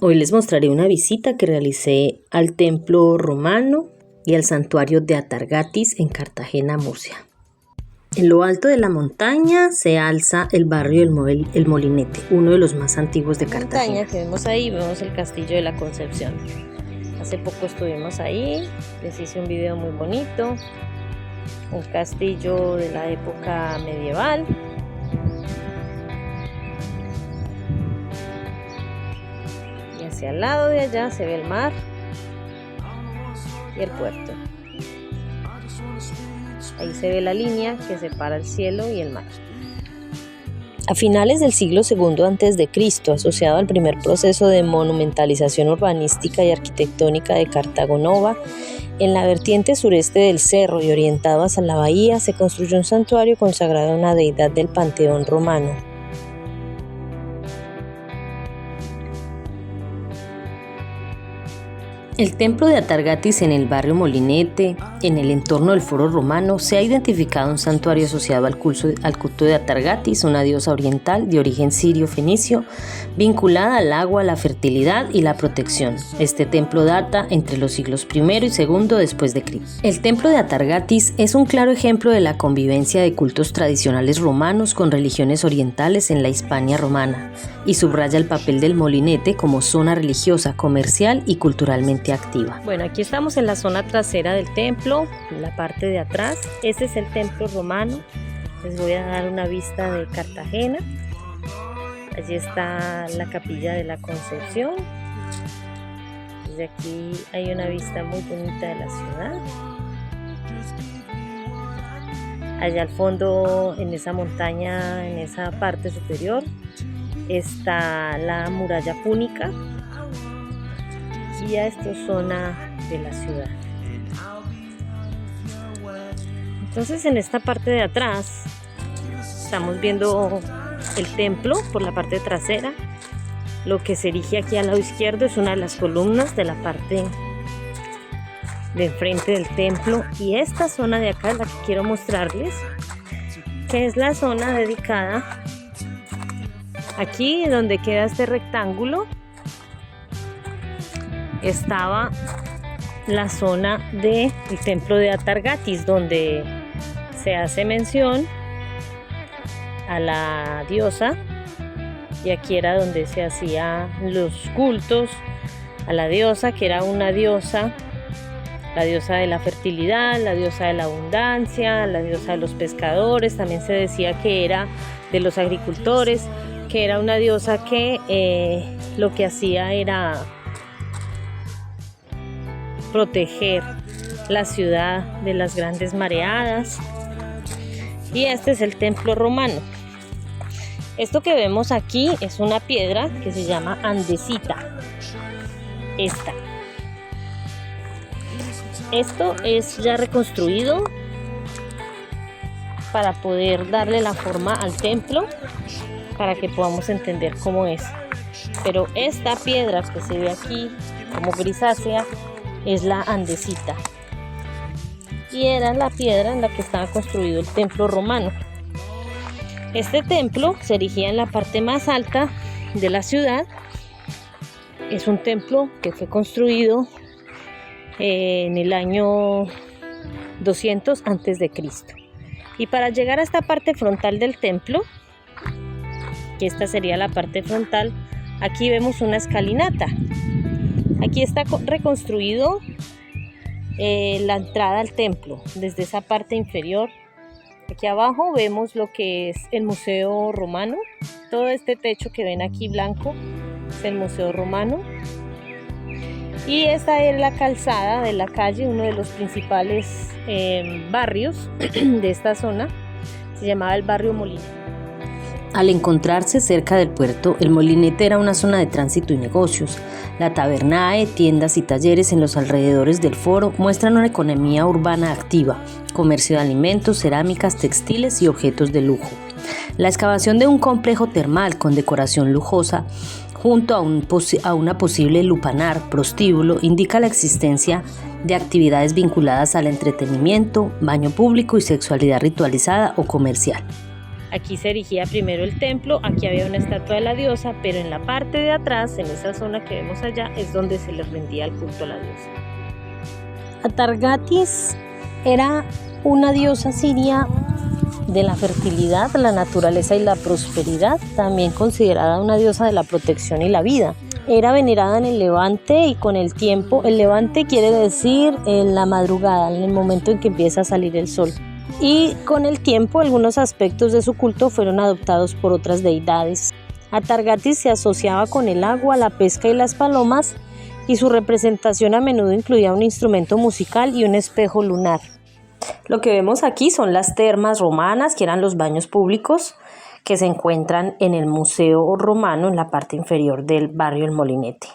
Hoy les mostraré una visita que realicé al templo romano y al santuario de Atargatis en Cartagena, Murcia. En lo alto de la montaña se alza el barrio El Molinete, uno de los más antiguos de Cartagena. La montaña que vemos ahí, vemos el castillo de la Concepción. Hace poco estuvimos ahí, les hice un video muy bonito, un castillo de la época medieval. Y hacia el lado de allá se ve el mar y el puerto. Ahí se ve la línea que separa el cielo y el mar. A finales del siglo II a.C., asociado al primer proceso de monumentalización urbanística y arquitectónica de Cartago Nova, en la vertiente sureste del cerro y orientado hacia la bahía, se construyó un santuario consagrado a una deidad del panteón romano. El templo de Atargatis en el barrio Molinete, en el entorno del Foro Romano, se ha identificado un santuario asociado al culto de Atargatis, una diosa oriental de origen sirio-fenicio, vinculada al agua, la fertilidad y la protección. Este templo data entre los siglos I y II después de Cristo. El templo de Atargatis es un claro ejemplo de la convivencia de cultos tradicionales romanos con religiones orientales en la Hispania romana, y subraya el papel del Molinete como zona religiosa, comercial y culturalmente activa. Bueno, aquí estamos en la zona trasera del templo, en la parte de atrás. Este es el templo romano. Les voy a dar una vista de Cartagena. Allí está la capilla de la Concepción. Desde aquí hay una vista muy bonita de la ciudad. Allá al fondo, en esa montaña, en esa parte superior, está la muralla púnica. Y ya esto es zona de la ciudad. Entonces, en esta parte de atrás estamos viendo el templo por la parte trasera. Lo que se erige aquí al lado izquierdo es una de las columnas de la parte de enfrente del templo, y esta zona de acá es la que quiero mostrarles, que es la zona dedicada aquí donde queda este rectángulo. Estaba la zona del templo de Atargatis, donde se hace mención a la diosa, y aquí era donde se hacían los cultos a la diosa, que era una diosa, la diosa de la fertilidad, la diosa de la abundancia, la diosa de los pescadores. También se decía que era de los agricultores, que era una diosa que lo que hacía era proteger la ciudad de las grandes mareadas. Y este es el templo romano. Esto que vemos aquí es una piedra que se llama andesita. Esto es ya reconstruido para poder darle la forma al templo, para que podamos entender cómo es. Pero esta piedra que se ve aquí como grisácea es la andesita, y era la piedra en la que estaba construido el templo romano. Este templo se erigía en la parte más alta de la ciudad. Es un templo que fue construido en el año 200 a.C. Y para llegar a esta parte frontal del templo, que esta sería la parte frontal, aquí vemos una escalinata. Aquí está reconstruido la entrada al templo desde esa parte inferior. Aquí abajo vemos lo que es el Museo Romano. Todo este techo que ven aquí blanco es el Museo Romano. Y esta es la calzada de la calle, uno de los principales barrios de esta zona. Se llamaba el barrio Molinete. Al encontrarse cerca del puerto, el Molinete era una zona de tránsito y negocios. La tabernae, tiendas y talleres en los alrededores del foro muestran una economía urbana activa, comercio de alimentos, cerámicas, textiles y objetos de lujo. La excavación de un complejo termal con decoración lujosa, junto a una posible lupanar, prostíbulo, indica la existencia de actividades vinculadas al entretenimiento, baño público y sexualidad ritualizada o comercial. Aquí se erigía primero el templo, aquí había una estatua de la diosa, pero en la parte de atrás, en esa zona que vemos allá, es donde se le rendía el culto a la diosa. Atargatis era una diosa siria de la fertilidad, la naturaleza y la prosperidad, también considerada una diosa de la protección y la vida. Era venerada en el Levante y con el tiempo, el Levante quiere decir en la madrugada, en el momento en que empieza a salir el sol. Y con el tiempo algunos aspectos de su culto fueron adoptados por otras deidades. Atargatis se asociaba con el agua, la pesca y las palomas, y su representación a menudo incluía un instrumento musical y un espejo lunar. Lo que vemos aquí son las termas romanas, que eran los baños públicos que se encuentran en el Museo Romano en la parte inferior del barrio El Molinete.